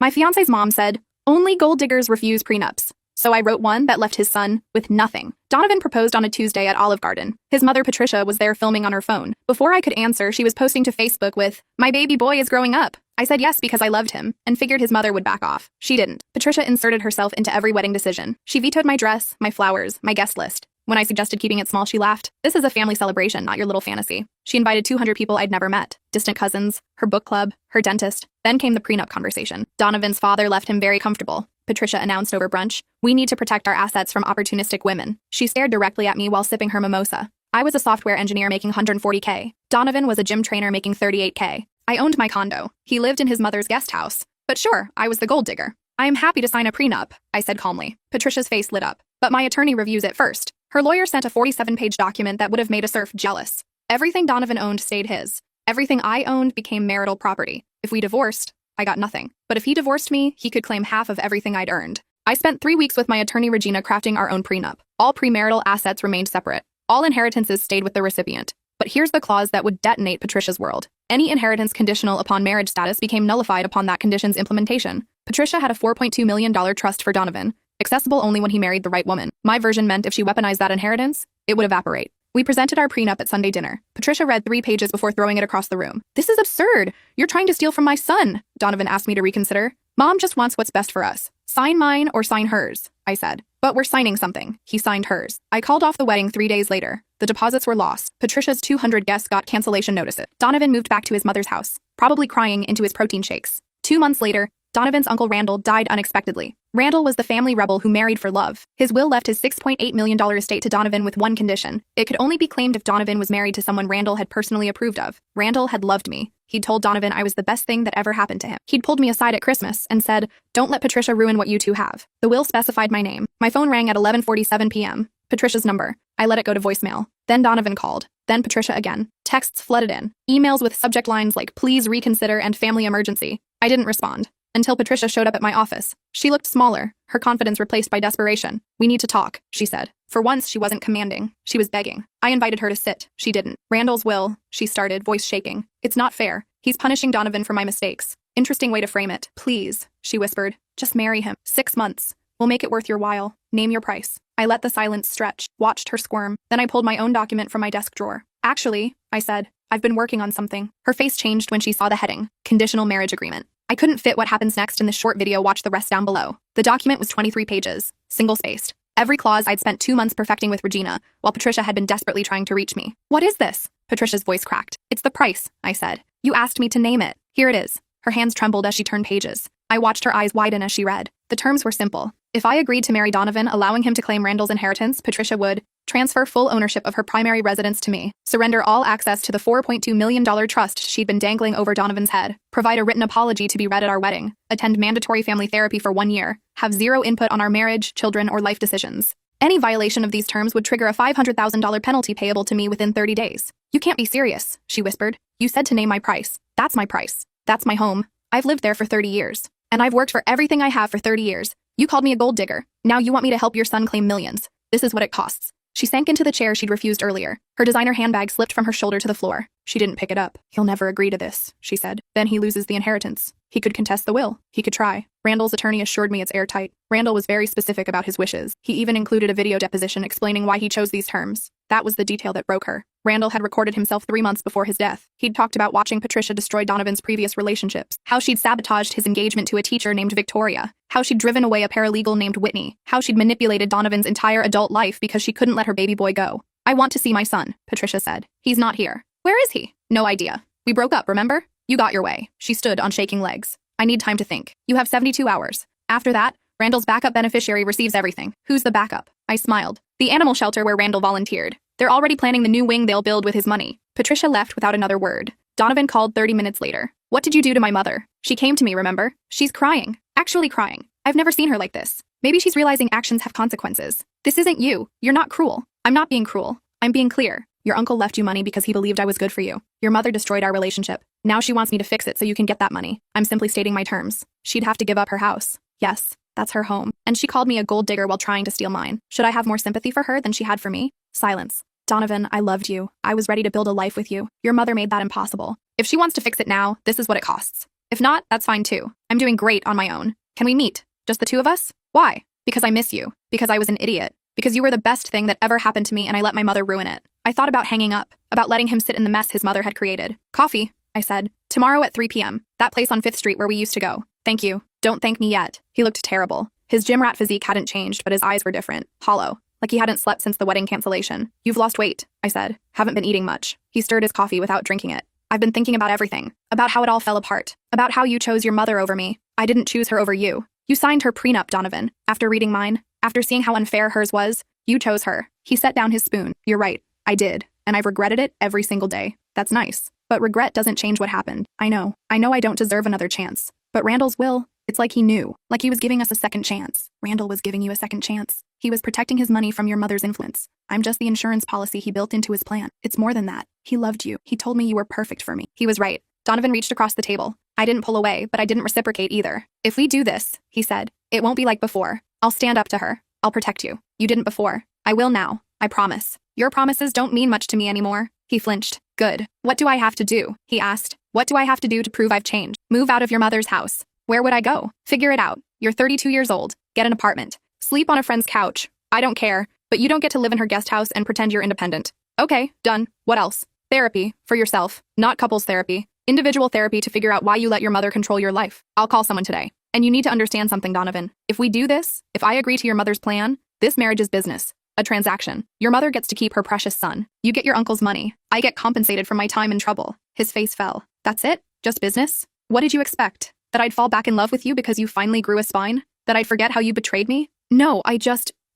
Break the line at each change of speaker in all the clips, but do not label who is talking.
My fiance's mom said, only gold diggers refuse prenups. So I wrote one that left his son with nothing. Donovan proposed on a Tuesday at Olive Garden. His mother, Patricia, was there filming on her phone. Before I could answer, she was posting to Facebook with, "My baby boy is growing up." I said yes because I loved him, and figured his mother would back off. She didn't. Patricia inserted herself into every wedding decision. She vetoed my dress, my flowers, my guest list. When I suggested keeping it small, she laughed. "This is a family celebration, not your little fantasy." She invited 200 people I'd never met. Distant cousins, her book club, her dentist. Then came the prenup conversation. Donovan's father left him very comfortable. Patricia announced over brunch, "We need to protect our assets from opportunistic women." She stared directly at me while sipping her mimosa. I was a software engineer making $140K. Donovan was a gym trainer making $38K. I owned my condo. He lived in his mother's guest house. But sure, I was the gold digger. "I am happy to sign a prenup," I said calmly. Patricia's face lit up. "But my attorney reviews it first." Her lawyer sent a 47-page document that would have made a serf jealous. Everything Donovan owned stayed his. Everything I owned became marital property. If we divorced, I got nothing. But if he divorced me, he could claim half of everything I'd earned. I spent 3 weeks with my attorney Regina crafting our own prenup. All premarital assets remained separate. All inheritances stayed with the recipient. But here's the clause that would detonate Patricia's world. Any inheritance conditional upon marriage status became nullified upon that condition's implementation. Patricia had a $4.2 million trust for Donovan, accessible only when he married the right woman. My version meant if she weaponized that inheritance, it would evaporate. We presented our prenup at Sunday dinner. Patricia read 3 pages before throwing it across the room. "This is absurd. You're trying to steal from my son." Donovan asked me to reconsider. "Mom just wants what's best for us. Sign mine or sign hers," I said. "But we're signing something." He signed hers. I called off the wedding 3 days later. The deposits were lost. Patricia's 200 guests got cancellation notices. Donovan moved back to his mother's house, probably crying into his protein shakes. 2 months later, Donovan's uncle Randall died unexpectedly. Randall was the family rebel who married for love. His will left his $6.8 million estate to Donovan with one condition. It could only be claimed if Donovan was married to someone Randall had personally approved of. Randall had loved me. He'd told Donovan I was the best thing that ever happened to him. He'd pulled me aside at Christmas and said, "Don't let Patricia ruin what you two have." The will specified my name. My phone rang at 11:47 p.m. Patricia's number. I let it go to voicemail. Then Donovan called. Then Patricia again. Texts flooded in. Emails with subject lines like "Please reconsider" and "Family emergency." I didn't respond. Until Patricia showed up at my office. She looked smaller, her confidence replaced by desperation. "We need to talk," she said. For once, she wasn't commanding. She was begging. I invited her to sit. She didn't. "Randall's will," she started, voice shaking. "It's not fair. He's punishing Donovan for my mistakes." "Interesting way to frame it." "Please," she whispered. "Just marry him. 6 months. We'll make it worth your while. Name your price." I let the silence stretch, watched her squirm. Then I pulled my own document from my desk drawer. "Actually," I said, "I've been working on something." Her face changed when she saw the heading, "Conditional Marriage Agreement." I couldn't fit what happens next in this short video. Watch the rest down below. The document was 23 pages, single-spaced. Every clause I'd spent 2 months perfecting with Regina, while Patricia had been desperately trying to reach me. "What is this?" Patricia's voice cracked. "It's the price," I said. "You asked me to name it. Here it is." Her hands trembled as she turned pages. I watched her eyes widen as she read. The terms were simple. If I agreed to marry Donovan, allowing him to claim Randall's inheritance, Patricia would transfer full ownership of her primary residence to me, surrender all access to the $4.2 million trust she'd been dangling over Donovan's head, provide a written apology to be read at our wedding, attend mandatory family therapy for 1 year, have zero input on our marriage, children, or life decisions. Any violation of these terms would trigger a $500,000 penalty payable to me within 30 days. "You can't be serious," she whispered. "You said to name my price. That's my price. That's my home. I've lived there for 30 years. And I've worked for everything I have for 30 years. You called me a gold digger. Now you want me to help your son claim millions. This is what it costs." She sank into the chair she'd refused earlier. Her designer handbag slipped from her shoulder to the floor. She didn't pick it up. "He'll never agree to this," she said. "Then he loses the inheritance. He could contest the will. He could try." Randall's attorney assured me it's airtight. Randall was very specific about his wishes. He even included a video deposition explaining why he chose these terms. That was the detail that broke her. Randall had recorded himself 3 months before his death. He'd talked about watching Patricia destroy Donovan's previous relationships, how she'd sabotaged his engagement to a teacher named Victoria, how she'd driven away a paralegal named Whitney, how she'd manipulated Donovan's entire adult life because she couldn't let her baby boy go. "I want to see my son," Patricia said. "He's not here." "Where is he?" "No idea. We broke up, remember? You got your way." She stood on shaking legs. "I need time to think. You have 72 hours. After that, Randall's backup beneficiary receives everything." "Who's the backup?" I smiled. "The animal shelter where Randall volunteered. They're already planning the new wing they'll build with his money." Patricia left without another word. Donovan called 30 minutes later. "What did you do to my mother?" "She came to me, remember? She's crying. Actually crying. I've never seen her like this. Maybe she's realizing actions have consequences. This isn't you. You're not cruel." "I'm not being cruel. I'm being clear. Your uncle left you money because he believed I was good for you. Your mother destroyed our relationship. Now she wants me to fix it so you can get that money. I'm simply stating my terms. She'd have to give up her house. Yes, that's her home. And she called me a gold digger while trying to steal mine. Should I have more sympathy for her than she had for me?" Silence. "Donovan, I loved you. I was ready to build a life with you. Your mother made that impossible. If she wants to fix it now, this is what it costs. If not, that's fine too. I'm doing great on my own. Can we meet? Just the two of us? Why? Because I miss you. Because I was an idiot. Because you were the best thing that ever happened to me and I let my mother ruin it. I thought about hanging up, about letting him sit in the mess his mother had created. Coffee, I said. Tomorrow at 3 p.m. That place on 5th Street where we used to go. Thank you. Don't thank me yet. He looked terrible. His gym rat physique hadn't changed, but his eyes were different, hollow, like he hadn't slept since the wedding cancellation. You've lost weight, I said. Haven't been eating much. He stirred his coffee without drinking it. I've been thinking about everything. About how it all fell apart. About how you chose your mother over me. I didn't choose her over you. You signed her prenup, Donovan. After reading mine, after seeing how unfair hers was, you chose her. He set down his spoon. You're right. I did. And I've regretted it every single day. That's nice. But regret doesn't change what happened. I know I don't deserve another chance. But Randall's will, it's like he knew. Like he was giving us a second chance. Randall was giving you a second chance. He was protecting his money from your mother's influence. I'm just the insurance policy he built into his plan. It's more than that. He loved you. He told me you were perfect for me. He was right. Donovan reached across the table. I didn't pull away, but I didn't reciprocate either. If we do this, he said, it won't be like before. I'll stand up to her. I'll protect you. You didn't before. I will now. I promise. Your promises don't mean much to me anymore. He flinched. Good. What do I have to do? He asked. What do I have to do to prove I've changed? Move out of your mother's house. Where would I go? Figure it out. You're 32 years old. Get an apartment. Sleep on a friend's couch. I don't care, but you don't get to live in her guest house and pretend you're independent. Okay, done. What else? Therapy. For yourself. Not couples therapy. Individual therapy to figure out why you let your mother control your life. I'll call someone today. And you need to understand something, Donovan. If we do this, if I agree to your mother's plan, this marriage is business. A transaction. Your mother gets to keep her precious son. You get your uncle's money. I get compensated for my time in trouble. His face fell. That's it? Just business? What did you expect? That I'd fall back in love with you because you finally grew a spine? That I'd forget how you betrayed me? No,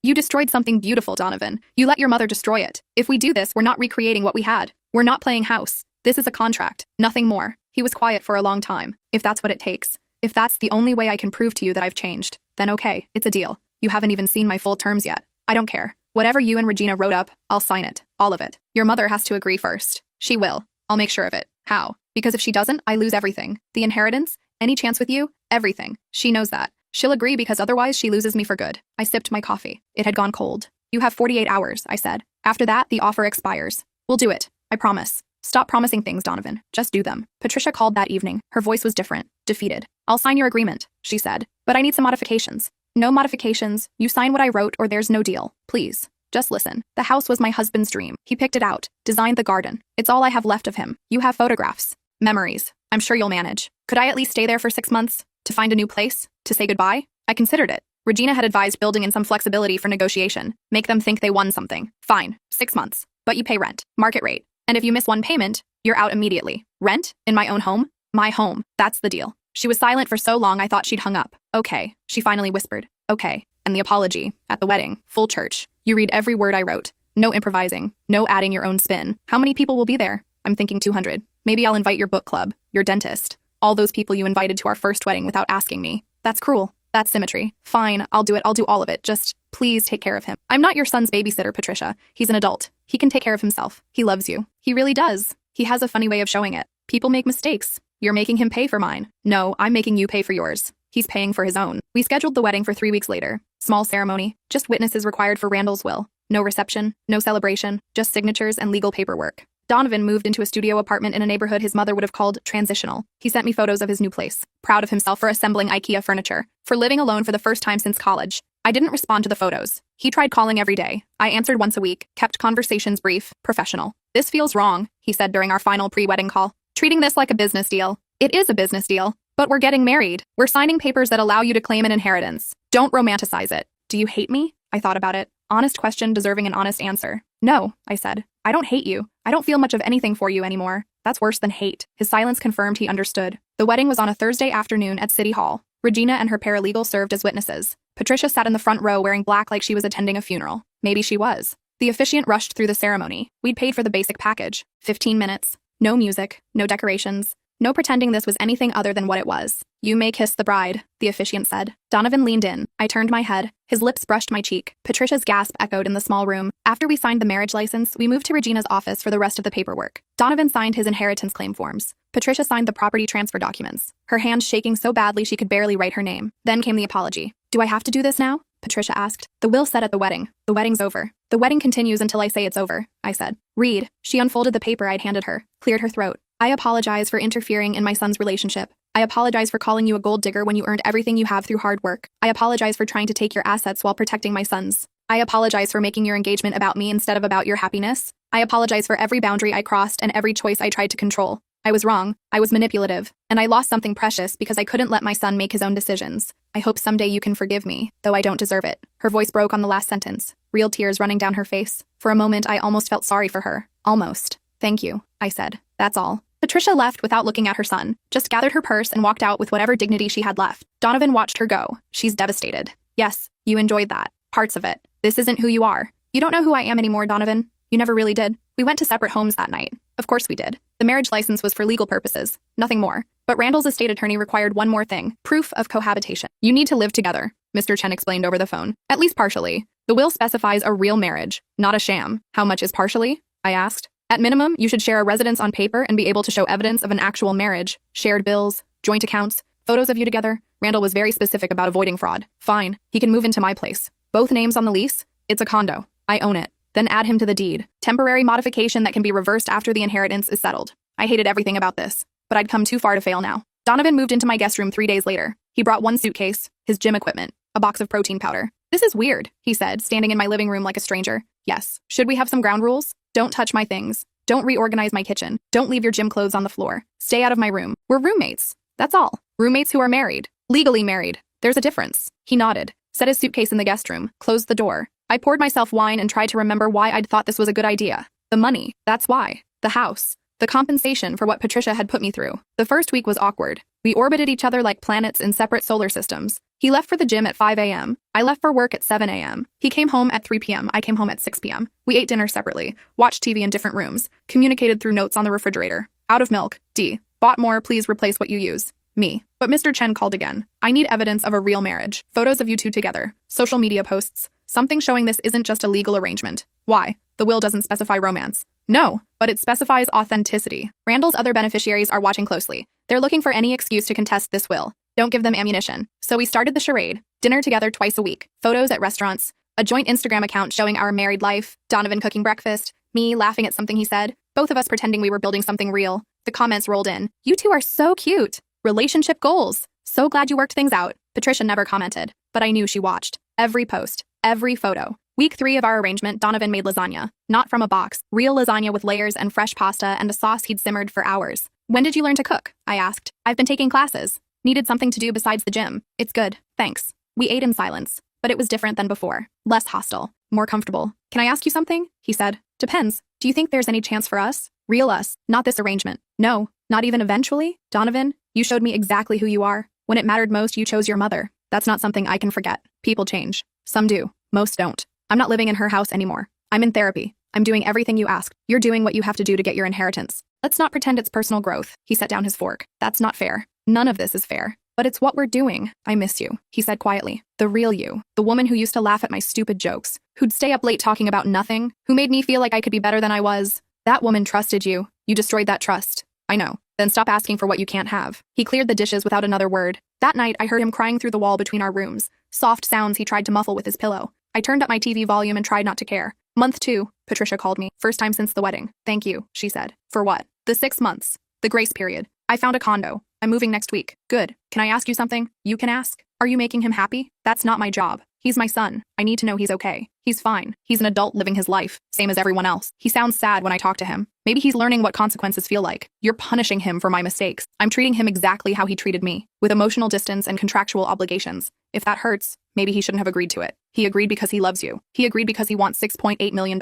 you destroyed something beautiful, Donovan. You let your mother destroy it. If we do this, we're not recreating what we had. We're not playing house. This is a contract. Nothing more. He was quiet for a long time. If that's what it takes. If that's the only way I can prove to you that I've changed, then okay, it's a deal. You haven't even seen my full terms yet. I don't care. Whatever you and Regina wrote up, I'll sign it. All of it. Your mother has to agree first. She will. I'll make sure of it. How? Because if she doesn't, I lose everything. The inheritance, any chance with you, everything. She knows that. She'll agree because otherwise she loses me for good. I sipped my coffee. It had gone cold. You have 48 hours, I said. After that, the offer expires. We'll do it. I promise. Stop promising things, Donovan. Just do them. Patricia called that evening. Her voice was different, defeated. I'll sign your agreement, she said. But I need some modifications. No modifications. You sign what I wrote or there's no deal. Please. Just listen. The house was my husband's dream. He picked it out, designed the garden. It's all I have left of him. You have photographs. Memories. I'm sure you'll manage. Could I at least stay there for 6 months? To find a new place? To say goodbye? I considered it. Regina had advised building in some flexibility for negotiation. Make them think they won something. Fine. 6 months. But you pay rent. Market rate. And if you miss one payment, you're out immediately. Rent? In my own home? My home. That's the deal. She was silent for so long I thought she'd hung up. Okay. She finally whispered. Okay. And the apology. At the wedding. Full church. You read every word I wrote. No improvising. No adding your own spin. How many people will be there? I'm thinking 200. Maybe I'll invite your book club. Your dentist. All those people you invited to our first wedding without asking me. That's cruel. That's symmetry. Fine. I'll do it. I'll do all of it. Just please take care of him. I'm not your son's babysitter, Patricia. He's an adult. He can take care of himself. He loves you. He really does. He has a funny way of showing it. People make mistakes. You're making him pay for mine. No, I'm making you pay for yours. He's paying for his own. We scheduled the wedding for 3 weeks later. Small ceremony. Just witnesses required for Randall's will. No reception. No celebration. Just signatures and legal paperwork. Donovan moved into a studio apartment in a neighborhood his mother would have called transitional. He sent me photos of his new place. Proud of himself for assembling IKEA furniture. For living alone for the first time since college. I didn't respond to the photos. He tried calling every day. I answered once a week. Kept conversations brief. Professional. This feels wrong, he said during our final pre-wedding call. Treating this like a business deal. It is a business deal. But we're getting married. We're signing papers that allow you to claim an inheritance. Don't romanticize it. Do you hate me? I thought about it. Honest question deserving an honest answer. No, I said. I don't hate you. I don't feel much of anything for you anymore. That's worse than hate. His silence confirmed he understood. The wedding was on a Thursday afternoon at City Hall. Regina and her paralegal served as witnesses. Patricia sat in the front row wearing black like she was attending a funeral. Maybe she was. The officiant rushed through the ceremony. We'd paid for the basic package. 15 minutes. No music. No decorations. No pretending this was anything other than what it was. You may kiss the bride, the officiant said. Donovan leaned in. I turned my head. His lips brushed my cheek. Patricia's gasp echoed in the small room. After we signed the marriage license, we moved to Regina's office for the rest of the paperwork. Donovan signed his inheritance claim forms. Patricia signed the property transfer documents, her hands shaking so badly she could barely write her name. Then came the apology. Do I have to do this now? Patricia asked. The will said at the wedding. The wedding's over. The wedding continues until I say it's over, I said. Read. She unfolded the paper I'd handed her, cleared her throat. I apologize for interfering in my son's relationship. I apologize for calling you a gold digger when you earned everything you have through hard work. I apologize for trying to take your assets while protecting my sons. I apologize for making your engagement about me instead of about your happiness. I apologize for every boundary I crossed and every choice I tried to control. I was wrong, I was manipulative, and I lost something precious because I couldn't let my son make his own decisions. I hope someday you can forgive me, though I don't deserve it. Her voice broke on the last sentence, real tears running down her face. For a moment, I almost felt sorry for her. Almost. Thank you, I said. That's all. Patricia left without looking at her son, just gathered her purse and walked out with whatever dignity she had left. Donovan watched her go. She's devastated. Yes, you enjoyed that. Parts of it. This isn't who you are. You don't know who I am anymore, Donovan. You never really did. We went to separate homes that night. Of course we did. The marriage license was for legal purposes, nothing more. But Randall's estate attorney required one more thing, proof of cohabitation. You need to live together, Mr. Chen explained over the phone. At least partially. The will specifies a real marriage, not a sham. How much is partially? I asked. At minimum, you should share a residence on paper and be able to show evidence of an actual marriage, shared bills, joint accounts, photos of you together. Randall was very specific about avoiding fraud. Fine, he can move into my place. Both names on the lease? It's a condo. I own it. Then add him to the deed. Temporary modification that can be reversed after the inheritance is settled. I hated everything about this, but I'd come too far to fail now. Donovan moved into my guest room 3 days later. He brought one suitcase, his gym equipment, a box of protein powder. This is weird, he said, standing in my living room like a stranger. Yes. Should we have some ground rules? Don't touch my things. Don't reorganize my kitchen. Don't leave your gym clothes on the floor. Stay out of my room. We're roommates. That's all. Roommates who are married. Legally married. There's a difference. He nodded, set his suitcase in the guest room, closed the door. I poured myself wine and tried to remember why I'd thought this was a good idea. The money. That's why. The house. The compensation for what Patricia had put me through. The first week was awkward. We orbited each other like planets in separate solar systems. He left for the gym at 5 a.m. I left for work at 7 a.m. He came home at 3 p.m. I came home at 6 p.m. We ate dinner separately, watched TV in different rooms, communicated through notes on the refrigerator. Out of milk. D. Bought more, please replace what you use. Me. But Mr. Chen called again. I need evidence of a real marriage. Photos of you two together. Social media posts. Something showing this isn't just a legal arrangement. Why? The will doesn't specify romance. No, but it specifies authenticity. Randall's other beneficiaries are watching closely. They're looking for any excuse to contest this will. Don't give them ammunition. So we started the charade. Dinner together twice a week. Photos at restaurants. A joint Instagram account showing our married life. Donovan cooking breakfast. Me laughing at something he said. Both of us pretending we were building something real. The comments rolled in. You two are so cute. Relationship goals. So glad you worked things out. Patricia never commented, but I knew she watched. Every post. Every photo. Week 3 of our arrangement, Donovan made lasagna. Not from a box. Real lasagna with layers and fresh pasta and a sauce he'd simmered for hours. When did you learn to cook? I asked. I've been taking classes. Needed something to do besides the gym. It's good. Thanks. We ate in silence, but it was different than before. Less hostile. More comfortable. Can I ask you something? He said. Depends. Do you think there's any chance for us? Real us. Not this arrangement. No. Not even eventually? Donovan, you showed me exactly who you are. When it mattered most, you chose your mother. That's not something I can forget. People change. Some do. Most don't. I'm not living in her house anymore. I'm in therapy. I'm doing everything you asked. You're doing what you have to do to get your inheritance. Let's not pretend it's personal growth. He set down his fork. That's not fair. None of this is fair. But it's what we're doing. I miss you, he said quietly. The real you. The woman who used to laugh at my stupid jokes. Who'd stay up late talking about nothing. Who made me feel like I could be better than I was. That woman trusted you. You destroyed that trust. I know. Then stop asking for what you can't have. He cleared the dishes without another word. That night, I heard him crying through the wall between our rooms. Soft sounds he tried to muffle with his pillow. I turned up my TV volume and tried not to care. Month 2, Patricia called me. First time since the wedding. Thank you, she said. For what? The 6 months. The grace period. I found a condo. I'm moving next week. Good. Can I ask you something? You can ask. Are you making him happy? That's not my job. He's my son. I need to know he's okay. He's fine. He's an adult living his life, same as everyone else. He sounds sad when I talk to him. Maybe he's learning what consequences feel like. You're punishing him for my mistakes. I'm treating him exactly how he treated me, with emotional distance and contractual obligations. If that hurts, maybe he shouldn't have agreed to it. He agreed because he loves you. He agreed because he wants $6.8 million.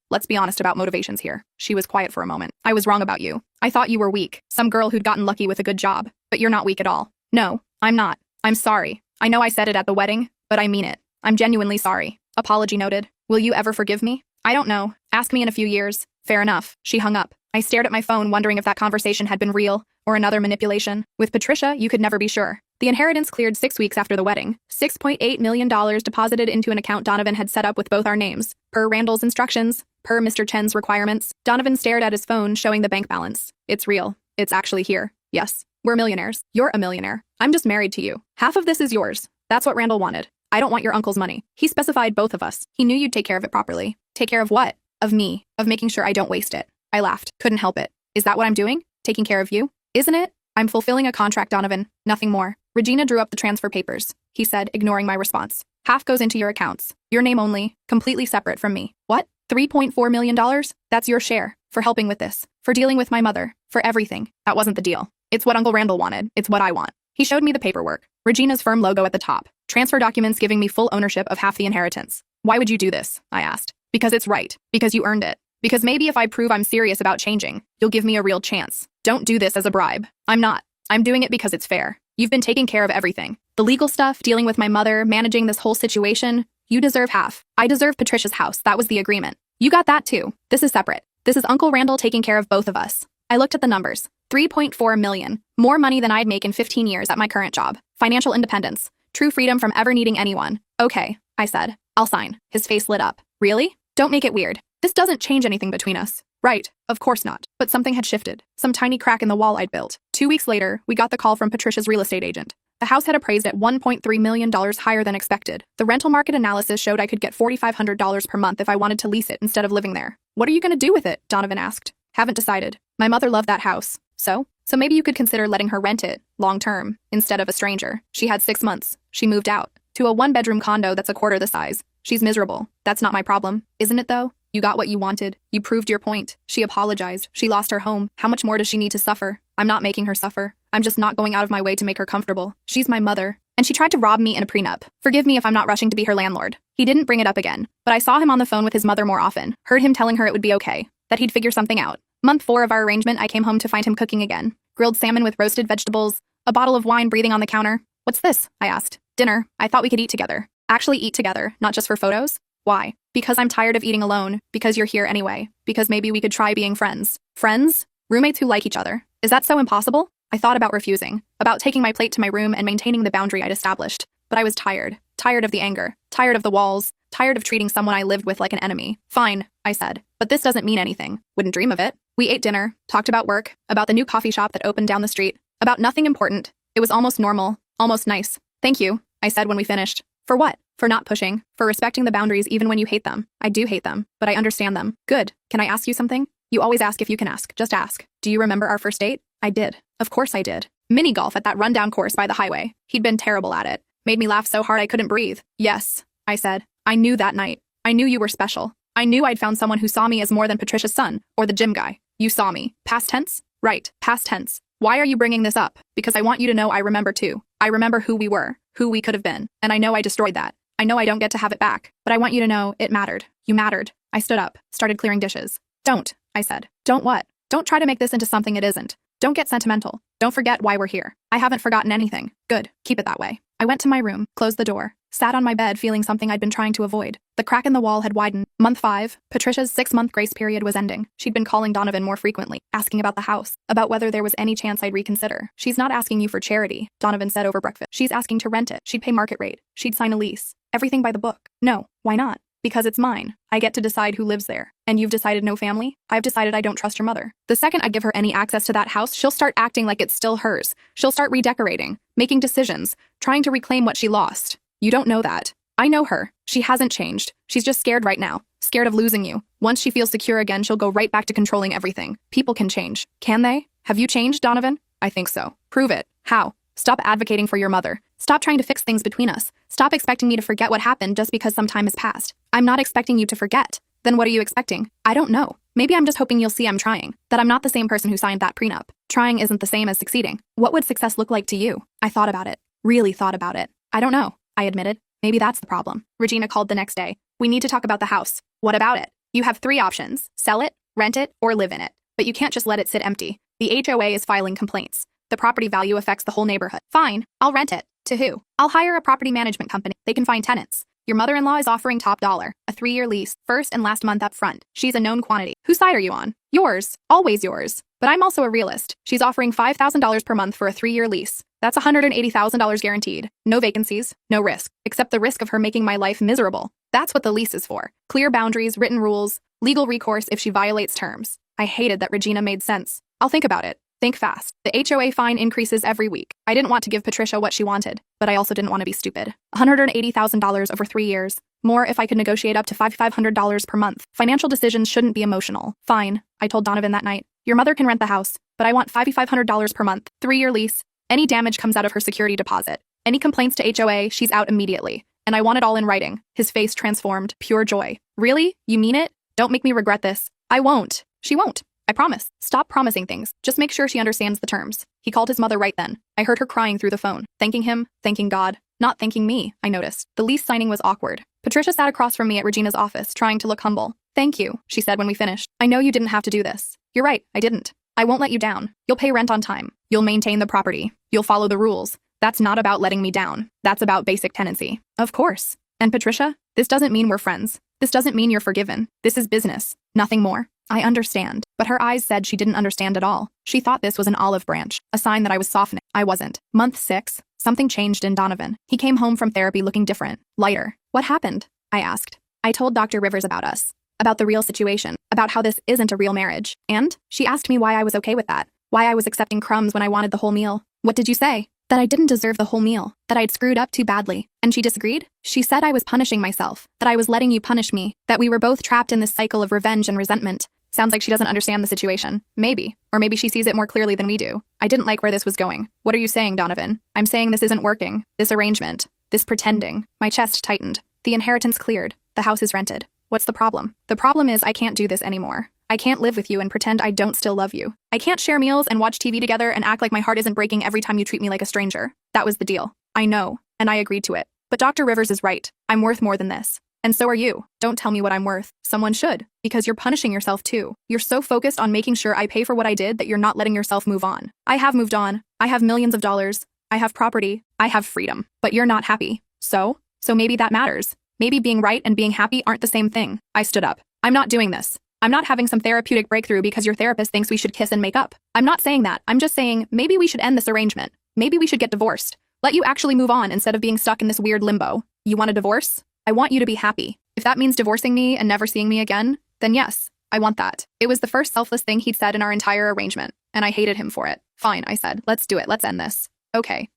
Let's be honest about motivations here. She was quiet for a moment. I was wrong about you. I thought you were weak. Some girl who'd gotten lucky with a good job. But you're not weak at all. No, I'm not. I'm sorry. I know I said it at the wedding, but I mean it. I'm genuinely sorry. Apology noted. Will you ever forgive me? I don't know. Ask me in a few years. Fair enough. She hung up. I stared at my phone, wondering if that conversation had been real or another manipulation. With Patricia, you could never be sure. The inheritance cleared 6 weeks after the wedding. $6.8 million deposited into an account Donovan had set up with both our names. Per Randall's instructions. Per Mr. Chen's requirements. Donovan stared at his phone, showing the bank balance. It's real. It's actually here. Yes. We're millionaires. You're a millionaire. I'm just married to you. Half of this is yours. That's what Randall wanted. I don't want your uncle's money. He specified both of us. He knew you'd take care of it properly. Take care of what? Of me. Of making sure I don't waste it. I laughed. Couldn't help it. Is that what I'm doing? Taking care of you? Isn't it? I'm fulfilling a contract, Donovan. Nothing more. Regina drew up the transfer papers, he said, ignoring my response. Half goes into your accounts. Your name only, completely separate from me. What? $3.4 million? That's your share. For helping with this. For dealing with my mother. For everything. That wasn't the deal. It's what Uncle Randall wanted. It's what I want. He showed me the paperwork. Regina's firm logo at the top. Transfer documents giving me full ownership of half the inheritance. Why would you do this? I asked. Because it's right. Because you earned it. Because maybe if I prove I'm serious about changing, you'll give me a real chance. Don't do this as a bribe. I'm not. I'm doing it because it's fair. You've been taking care of everything. The legal stuff, dealing with my mother, managing this whole situation. You deserve half. I deserve Patricia's house. That was the agreement. You got that too. This is separate. This is Uncle Randall taking care of both of us. I looked at the numbers. 3.4 million. More money than I'd make in 15 years at my current job. Financial independence. True freedom from ever needing anyone. Okay, I said. I'll sign. His face lit up. Really? Don't make it weird. This doesn't change anything between us. Right, of course not. But something had shifted. Some tiny crack in the wall I'd built. 2 weeks later, we got the call from Patricia's real estate agent. The house had appraised at $1.3 million higher than expected. The rental market analysis showed I could get $4,500 per month if I wanted to lease it instead of living there. What are you going to do with it? Donovan asked. Haven't decided. My mother loved that house. So maybe you could consider letting her rent it, long-term, instead of a stranger. She had 6 months. She moved out. To a 1-bedroom condo that's a quarter the size. She's miserable. That's not my problem. Isn't it though? You got what you wanted. You proved your point. She apologized. She lost her home. How much more does she need to suffer? I'm not making her suffer. I'm just not going out of my way to make her comfortable. She's my mother. And she tried to rob me in a prenup. Forgive me if I'm not rushing to be her landlord. He didn't bring it up again, but I saw him on the phone with his mother more often. Heard him telling her it would be okay. That he'd figure something out. Month 4 of our arrangement, I came home to find him cooking again. Grilled salmon with roasted vegetables. A bottle of wine breathing on the counter. What's this? I asked. Dinner. I thought we could eat together. Actually eat together, not just for photos. Why? Because I'm tired of eating alone. Because you're here anyway. Because maybe we could try being friends. Friends? Roommates who like each other. Is that so impossible? I thought about refusing. About taking my plate to my room and maintaining the boundary I'd established. But I was tired. Tired of the anger. Tired of the walls. Tired of treating someone I lived with like an enemy. Fine, I said. But this doesn't mean anything. Wouldn't dream of it. We ate dinner. Talked about work. About the new coffee shop that opened down the street. About nothing important. It was almost normal. Almost nice. Thank you, I said when we finished. For what? For not pushing. For respecting the boundaries even when you hate them. I do hate them, but I understand them. Good. Can I ask you something? You always ask if you can ask. Just ask. Do you remember our first date? I did. Of course I did. Mini golf at that rundown course by the highway. He'd been terrible at it. Made me laugh so hard I couldn't breathe. Yes, I said. I knew that night. I knew you were special. I knew I'd found someone who saw me as more than Patricia's son, or the gym guy. You saw me. Past tense? Right, past tense. Why are you bringing this up? Because I want you to know I remember too. I remember who we were, who we could have been, and I know I destroyed that. I know I don't get to have it back, but I want you to know it mattered. You mattered. I stood up, started clearing dishes. Don't, I said. Don't what? Don't try to make this into something it isn't. Don't get sentimental. Don't forget why we're here. I haven't forgotten anything. Good. Keep it that way. I went to my room, closed the door, sat on my bed feeling something I'd been trying to avoid. The crack in the wall had widened. Month 5, Patricia's 6-month grace period was ending. She'd been calling Donovan more frequently, asking about the house, about whether there was any chance I'd reconsider. She's not asking you for charity, Donovan said over breakfast. She's asking to rent it. She'd pay market rate. She'd sign a lease. Everything by the book. No, why not? Because it's mine. I get to decide who lives there. And you've decided no family? I've decided I don't trust your mother. The second I give her any access to that house, she'll start acting like it's still hers. She'll start redecorating, making decisions, trying to reclaim what she lost. You don't know that. I know her. She hasn't changed. She's just scared right now. Scared of losing you. Once she feels secure again, she'll go right back to controlling everything. People can change. Can they? Have you changed, Donovan? I think so. Prove it. How? Stop advocating for your mother. Stop trying to fix things between us. Stop expecting me to forget what happened just because some time has passed. I'm not expecting you to forget. Then what are you expecting? I don't know. Maybe I'm just hoping you'll see I'm trying. That I'm not the same person who signed that prenup. Trying isn't the same as succeeding. What would success look like to you? I thought about it. Really thought about it. I don't know, I admitted. Maybe that's the problem. Regina called the next day. We need to talk about the house. What about it? You have 3 options. Sell it, rent it, or live in it. But you can't just let it sit empty. The HOA is filing complaints. The property value affects the whole neighborhood. Fine, I'll rent it. To who? I'll hire a property management company. They can find tenants. Your mother-in-law is offering top dollar, a 3-year lease, first and last month up front. She's a known quantity. Whose side are you on? Yours. Always yours. But I'm also a realist. She's offering $5,000 per month for a 3-year lease. That's $180,000 guaranteed. No vacancies, no risk, except the risk of her making my life miserable. That's what the lease is for. Clear boundaries, written rules, legal recourse if she violates terms. I hated that Regina made sense. I'll think about it. Think fast. The HOA fine increases every week. I didn't want to give Patricia what she wanted, but I also didn't want to be stupid. $180,000 over 3 years. More if I could negotiate up to $5,500 per month. Financial decisions shouldn't be emotional. Fine, I told Donovan that night. Your mother can rent the house. but I want $5,500 per month, 3-year lease. Any damage comes out of her security deposit. Any complaints to HOA, she's out immediately. And I want it all in writing. His face transformed, pure joy. Really? You mean it? Don't make me regret this. I won't. She won't. I promise. Stop promising things. Just make sure she understands the terms. He called his mother right then. I heard her crying through the phone, thanking him, thanking God. Not thanking me, I noticed. The lease signing was awkward. Patricia sat across from me at Regina's office, trying to look humble. Thank you, she said when we finished. I know you didn't have to do this. You're right, I didn't. I won't let you down. You'll pay rent on time. You'll maintain the property. You'll follow the rules. That's not about letting me down. That's about basic tenancy. Of course. And Patricia, this doesn't mean we're friends. This doesn't mean you're forgiven. This is business. Nothing more. I understand. But her eyes said she didn't understand at all. She thought this was an olive branch, a sign that I was softening. I wasn't. Month 6, something changed in Donovan. He came home from therapy looking different, lighter. What happened? I asked. I told Dr. Rivers about us, about the real situation, about how this isn't a real marriage. And she asked me why I was okay with that, why I was accepting crumbs when I wanted the whole meal. What did you say? That I didn't deserve the whole meal, that I'd screwed up too badly. And she disagreed? She said I was punishing myself, that I was letting you punish me, that we were both trapped in this cycle of revenge and resentment. Sounds like she doesn't understand the situation. Maybe. Or maybe she sees it more clearly than we do. I didn't like where this was going. What are you saying, Donovan? I'm saying this isn't working. This arrangement. This pretending. My chest tightened. The inheritance cleared. The house is rented. What's the problem? The problem is I can't do this anymore. I can't live with you and pretend I don't still love you. I can't share meals and watch TV together and act like my heart isn't breaking every time you treat me like a stranger. That was the deal. I know, and I agreed to it. But Dr. Rivers is right. I'm worth more than this. And so are you. Don't tell me what I'm worth. Someone should. Because you're punishing yourself too. You're so focused on making sure I pay for what I did that you're not letting yourself move on. I have moved on. I have millions of dollars. I have property. I have freedom. But you're not happy. So maybe that matters. Maybe being right and being happy aren't the same thing. I stood up. I'm not doing this. I'm not having some therapeutic breakthrough because your therapist thinks we should kiss and make up. I'm not saying that. I'm just saying maybe we should end this arrangement. Maybe we should get divorced. Let you actually move on instead of being stuck in this weird limbo. You want a divorce? I want you to be happy. If that means divorcing me and never seeing me again, then yes, I want that. It was the first selfless thing he'd said in our entire arrangement, and I hated him for it. Fine, I said. Let's do it. Let's end this. Okay.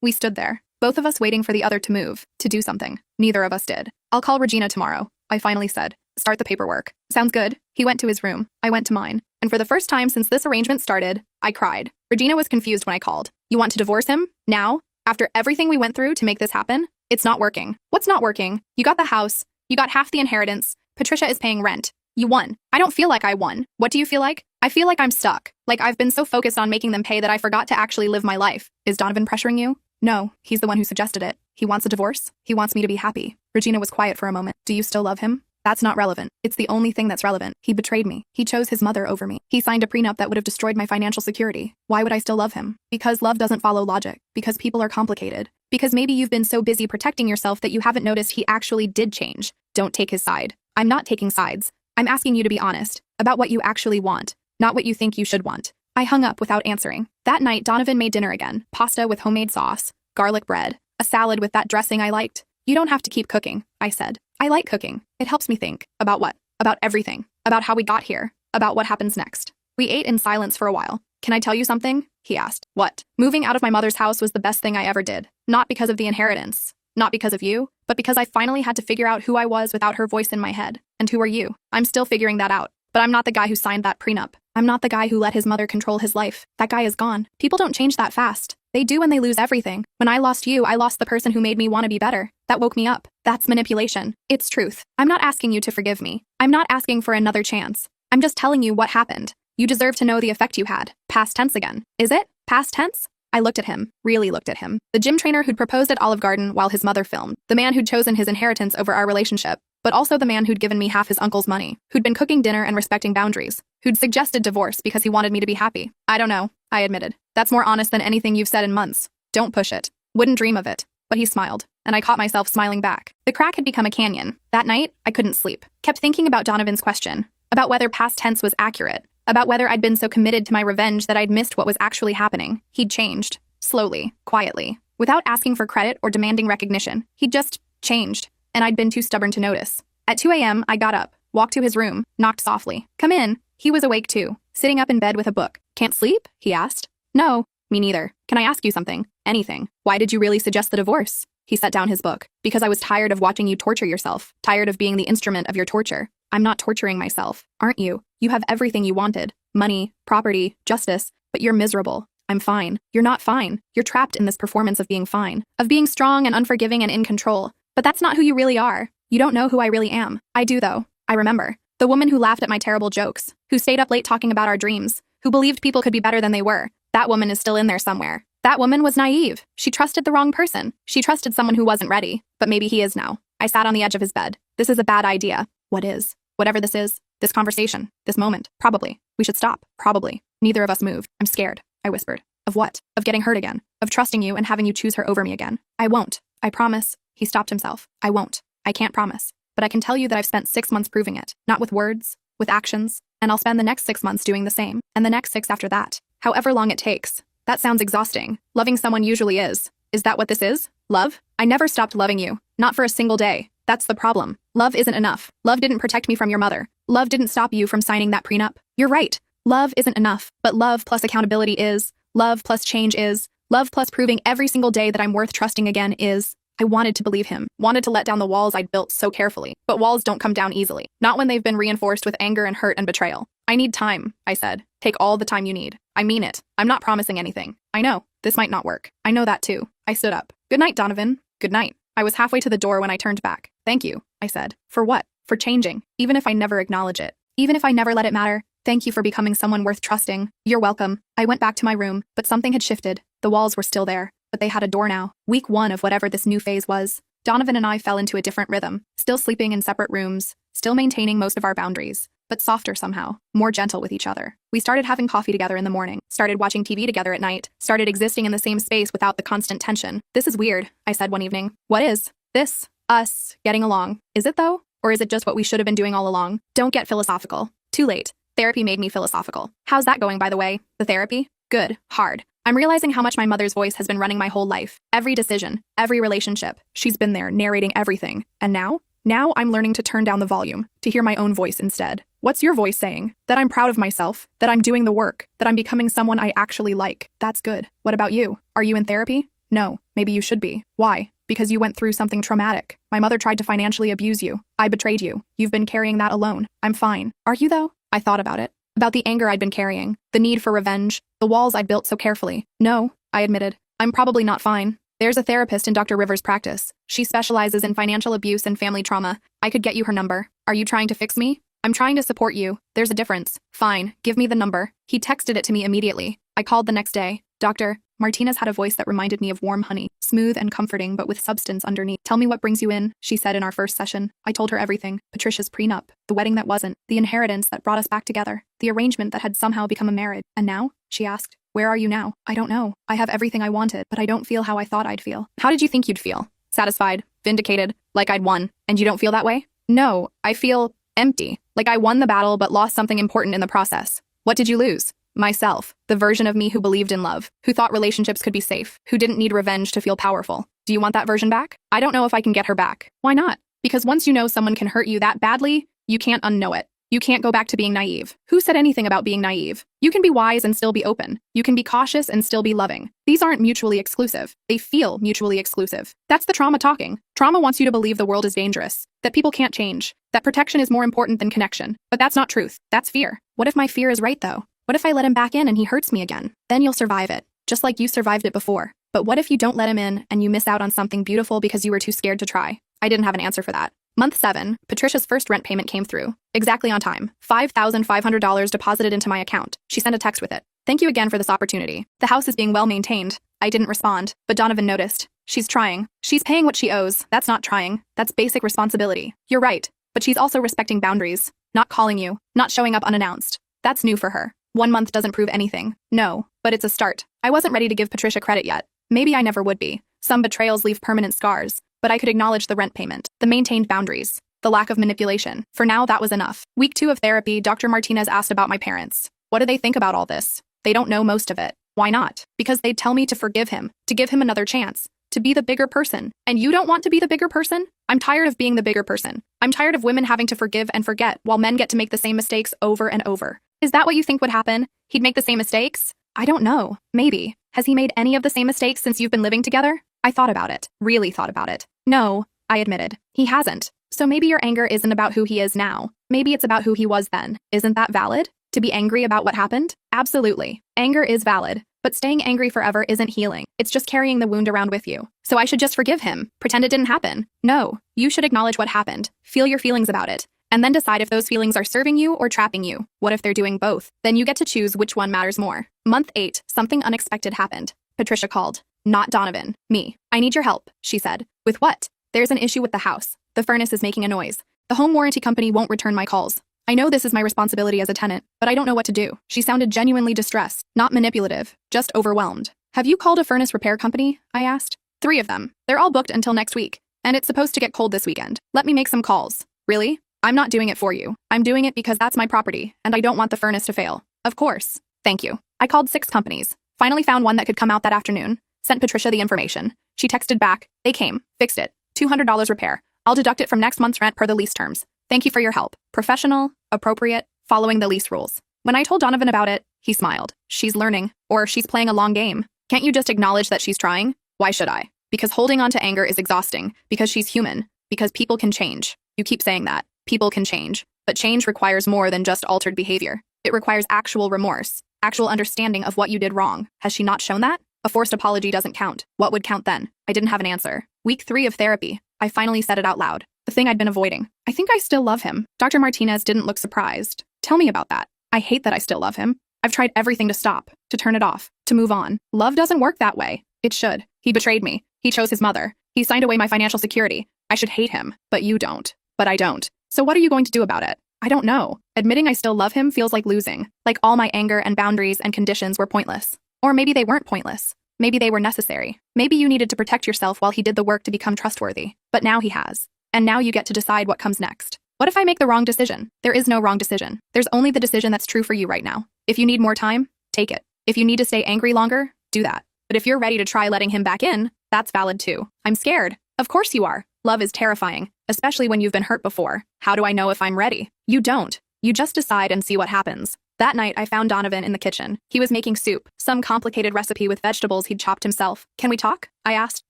We stood there, both of us waiting for the other to move, to do something. Neither of us did. I'll call Regina tomorrow, I finally said. Start the paperwork. Sounds good. He went to his room. I went to mine. And for the first time since this arrangement started, I cried. Regina was confused when I called. You want to divorce him? Now? After everything we went through to make this happen? It's not working. What's not working? You got the house. You got half the inheritance. Patricia is paying rent. You won. I don't feel like I won. What do you feel like? I feel like I'm stuck. Like I've been so focused on making them pay that I forgot to actually live my life. Is Donovan pressuring you? No, he's the one who suggested it. He wants a divorce. He wants me to be happy. Regina was quiet for a moment. Do you still love him? That's not relevant. It's the only thing that's relevant. He betrayed me. He chose his mother over me. He signed a prenup that would have destroyed my financial security. Why would I still love him? Because love doesn't follow logic. Because people are complicated. Because maybe you've been so busy protecting yourself that you haven't noticed he actually did change. Don't take his side. I'm not taking sides. I'm asking you to be honest about what you actually want, not what you think you should want. I hung up without answering. That night, Donovan made dinner again. Pasta with homemade sauce, garlic bread, a salad with that dressing I liked. You don't have to keep cooking, I said. I like cooking. It helps me think. About what? About everything. About how we got here. About what happens next. We ate in silence for a while. Can I tell you something? He asked. What? Moving out of my mother's house was the best thing I ever did. Not because of the inheritance. Not because of you, but because I finally had to figure out who I was without her voice in my head. And who are you? I'm still figuring that out. But I'm not the guy who signed that prenup. I'm not the guy who let his mother control his life. That guy is gone. People don't change that fast. They do when they lose everything. When I lost you, I lost the person who made me want to be better. That woke me up. That's manipulation. It's truth. I'm not asking you to forgive me. I'm not asking for another chance. I'm just telling you what happened. You deserve to know the effect you had. Past tense again. Is it? Past tense? I looked at him, really looked at him. The gym trainer who'd proposed at Olive Garden while his mother filmed. The man who'd chosen his inheritance over our relationship. But also the man who'd given me half his uncle's money. Who'd been cooking dinner and respecting boundaries. Who'd suggested divorce because he wanted me to be happy. I don't know, I admitted. That's more honest than anything you've said in months. Don't push it. Wouldn't dream of it. But he smiled, and I caught myself smiling back. The crack had become a canyon. That night, I couldn't sleep. Kept thinking about Donovan's question. About whether past tense was accurate. About whether I'd been so committed to my revenge that I'd missed what was actually happening. He'd changed. Slowly, quietly. Without asking for credit or demanding recognition. He'd just changed. And I'd been too stubborn to notice. At 2 a.m., I got up, walked to his room, knocked softly. Come in. He was awake too, sitting up in bed with a book. Can't sleep? He asked. No, me neither. Can I ask you something? Anything. Why did you really suggest the divorce? He set down his book. Because I was tired of watching you torture yourself. Tired of being the instrument of your torture. I'm not torturing myself. Aren't you? You have everything you wanted. money, property, justice, but you're miserable. I'm fine. You're not fine. You're trapped in this performance of being fine, of being strong and unforgiving and in control. But that's not who you really are. You don't know who I really am. I do, though. I remember. The woman who laughed at my terrible jokes, who stayed up late talking about our dreams, who believed people could be better than they were. That woman is still in there somewhere. That woman was naive. She trusted the wrong person. She trusted someone who wasn't ready. But maybe he is now. I sat on the edge of his bed. This is a bad idea. What is? Whatever this is. This conversation. This moment. Probably. We should stop. Probably. Neither of us moved. I'm scared. I whispered. Of what? Of getting hurt again. Of trusting you and having you choose her over me again. I won't. I promise. He stopped himself. I won't. I can't promise. But I can tell you that I've spent 6 months proving it. Not with words, with actions. And I'll spend the next 6 months doing the same. And the next 6 after that. However long it takes. That sounds exhausting. Loving someone usually is. Is that what this is? Love? I never stopped loving you. Not for a single day. That's the problem. Love isn't enough. Love didn't protect me from your mother. Love didn't stop you from signing that prenup. You're right. Love isn't enough. But love plus accountability is. Love plus change is. Love plus proving every single day that I'm worth trusting again is. I wanted to believe him. Wanted to let down the walls I'd built so carefully. But walls don't come down easily. Not when they've been reinforced with anger and hurt and betrayal. I need time, I said. Take all the time you need. I mean it. I'm not promising anything. I know. This might not work. I know that too. I stood up. Good night, Donovan. Good night. I was halfway to the door when I turned back. Thank you, I said. For what? For changing. Even if I never acknowledge it. Even if I never let it matter. Thank you for becoming someone worth trusting. You're welcome. I went back to my room, but something had shifted. The walls were still there, but they had a door now. Week 1 of whatever this new phase was. Donovan and I fell into a different rhythm. Still sleeping in separate rooms. Still maintaining most of our boundaries. But softer somehow. More gentle with each other. We started having coffee together in the morning. Started watching TV together at night. Started existing in the same space without the constant tension. This is weird, I said one evening. What is? This. Us. Getting along. Is it though? Or is it just what we should have been doing all along? Don't get philosophical. Too late. Therapy made me philosophical. How's that going, by the way? The therapy? Good. Hard. I'm realizing how much my mother's voice has been running my whole life. Every decision. Every relationship. She's been there, narrating everything. And now? Now I'm learning to turn down the volume. To hear my own voice instead. What's your voice saying? That I'm proud of myself. That I'm doing the work. That I'm becoming someone I actually like. That's good. What about you? Are you in therapy? No. Maybe you should be. Why? Because you went through something traumatic. My mother tried to financially abuse you. I betrayed you. You've been carrying that alone. I'm fine. Are you though? I thought about it. About the anger I'd been carrying. The need for revenge. The walls I'd built so carefully. No, I admitted. I'm probably not fine. There's a therapist in Dr. Rivers' practice. She specializes in financial abuse and family trauma. I could get you her number. Are you trying to fix me? I'm trying to support you. There's a difference. Fine, give me the number. He texted it to me immediately. I called the next day. Doctor, Martinez had a voice that reminded me of warm honey, smooth and comforting but with substance underneath. Tell me what brings you in, she said in our first session. I told her everything. Patricia's prenup, the wedding that wasn't, the inheritance that brought us back together, the arrangement that had somehow become a marriage. And now? She asked. Where are you now? I don't know. I have everything I wanted, but I don't feel how I thought I'd feel. How did you think you'd feel? Satisfied? Vindicated? Like I'd won? And you don't feel that way? No, I feel empty. Like I won the battle but lost something important in the process. What did you lose? Myself, the version of me who believed in love, who thought relationships could be safe, who didn't need revenge to feel powerful. Do you want that version back? I don't know if I can get her back. Why not? Because once you know someone can hurt you that badly, you can't unknow it. You can't go back to being naive. Who said anything about being naive? You can be wise and still be open. You can be cautious and still be loving. These aren't mutually exclusive. They feel mutually exclusive. That's the trauma talking. Trauma wants you to believe the world is dangerous, that people can't change, that protection is more important than connection. But that's not truth. That's fear. What if my fear is right though? What if I let him back in and he hurts me again? Then you'll survive it, just like you survived it before. But what if you don't let him in and you miss out on something beautiful because you were too scared to try? I didn't have an answer for that. Month 7, Patricia's first rent payment came through. Exactly on time. $5,500 deposited into my account. She sent a text with it. Thank you again for this opportunity. The house is being well maintained. I didn't respond, but Donovan noticed. She's trying. She's paying what she owes. That's not trying. That's basic responsibility. You're right. But she's also respecting boundaries. Not calling you. Not showing up unannounced. That's new for her. 1 month doesn't prove anything. No, but it's a start. I wasn't ready to give Patricia credit yet. Maybe I never would be. Some betrayals leave permanent scars. But I could acknowledge the rent payment, the maintained boundaries, the lack of manipulation. For now, that was enough. Week 2 of therapy, Dr. Martinez asked about my parents. What do they think about all this? They don't know most of it. Why not? Because they'd tell me to forgive him, to give him another chance, to be the bigger person. And you don't want to be the bigger person? I'm tired of being the bigger person. I'm tired of women having to forgive and forget while men get to make the same mistakes over and over. Is that what you think would happen? He'd make the same mistakes? I don't know. Maybe. Has he made any of the same mistakes since you've been living together? I thought about it. Really thought about it. No, I admitted. He hasn't. So maybe your anger isn't about who he is now. Maybe it's about who he was then. Isn't that valid? To be angry about what happened? Absolutely. Anger is valid. But staying angry forever isn't healing. It's just carrying the wound around with you. So I should just forgive him, pretend it didn't happen. No, you should acknowledge what happened, feel your feelings about it, and then decide if those feelings are serving you or trapping you. What if they're doing both? Then you get to choose which one matters more. Month 8, something unexpected happened. Patricia called. Not Donovan. Me. I need your help, she said. With what? There's an issue with the house. The furnace is making a noise. The home warranty company won't return my calls. I know this is my responsibility as a tenant, but I don't know what to do. She sounded genuinely distressed, not manipulative, just overwhelmed. Have you called a furnace repair company? I asked. 3 of them. They're all booked until next week, and it's supposed to get cold this weekend. Let me make some calls. Really? I'm not doing it for you. I'm doing it because that's my property, and I don't want the furnace to fail. Of course. Thank you. I called 6 companies. Finally found one that could come out that afternoon. Sent Patricia the information. She texted back. They came. Fixed it. $200 repair. I'll deduct it from next month's rent per the lease terms. Thank you for your help. Professional, appropriate, following the lease rules. When I told Donovan about it, he smiled. She's learning, or she's playing a long game. Can't you just acknowledge that she's trying? Why should I? Because holding on to anger is exhausting, because she's human, because people can change. You keep saying that. People can change. But change requires more than just altered behavior. It requires actual remorse, actual understanding of what you did wrong. Has she not shown that? A forced apology doesn't count. What would count then? I didn't have an answer. Week 3 of therapy. I finally said it out loud. The thing I'd been avoiding. I think I still love him. Dr. Martinez didn't look surprised. Tell me about that. I hate that I still love him. I've tried everything to stop, to turn it off, to move on. Love doesn't work that way. It should. He betrayed me. He chose his mother. He signed away my financial security. I should hate him, but you don't. But I don't. So what are you going to do about it? I don't know. Admitting I still love him feels like losing. Like all my anger and boundaries and conditions were pointless. Or maybe they weren't pointless. Maybe they were necessary. Maybe you needed to protect yourself while he did the work to become trustworthy. But now he has. And now you get to decide what comes next. What if I make the wrong decision? There is no wrong decision. There's only the decision that's true for you right now. If you need more time, take it. If you need to stay angry longer, do that. But if you're ready to try letting him back in, that's valid too. I'm scared. Of course you are. Love is terrifying, especially when you've been hurt before. How do I know if I'm ready? You don't. You just decide and see what happens. That night, I found Donovan in the kitchen. He was making soup, some complicated recipe with vegetables he'd chopped himself. Can we talk? I asked.